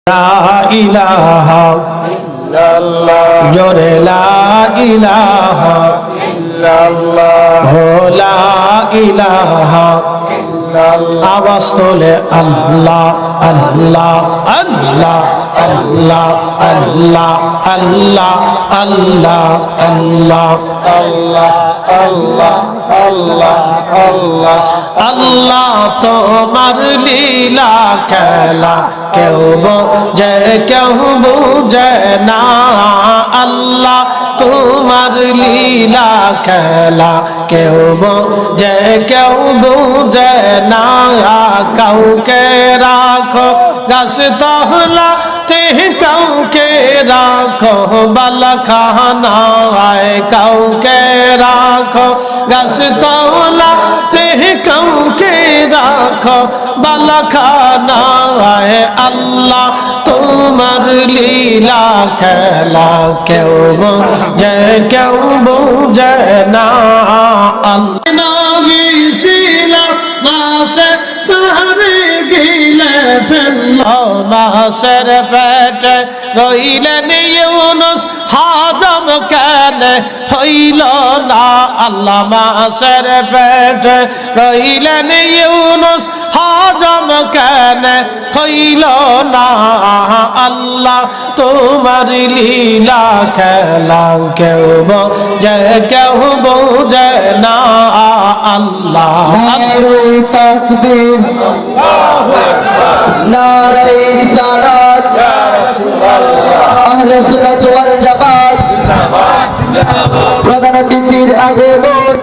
لا إله إلا الله جورے لا إله إلا الله لا إله إلا الله আওয়াজ তোলে আল্লাহ আল্লাহ আল্লাহ আল্লাহ আল্লাহ আল্লাহ আল্লাহ আল্লাহ আল্লাহ আল্লাহ আল্লাহ আল্লাহ আল্লাহ তোমার লীলা খেলা কেউ বোঝে কেউ বোঝে না আল্লাহ তোমার লীলা খেলা কেউ বোঝে কেউ বোঝে না কাউকে রাখো গাছ তহলা কাউকে রাখো বালাখানায় কাউকে রাখো গাছ তলা কাউকে রাখো বালাখানায় আল্লাহ তোমার লীলা খেলা কেউ বোঝে কেউ বোঝে না আল্লাহ মাসের পেটে রইলেন ইউনুস হাজম কেন হইল না আল্লাহ মাসের পেটে রইলেন ইউনুস হাজম কেন হইল না আল্লাহ তোমার লীলা খেলা কেউ বোঝে কেউ বোঝে না আল্লাহ তাকবীর নারে রিসালাত আহলে সুন্নাত ওয়াল জামাত প্রধান অতিথির আগমন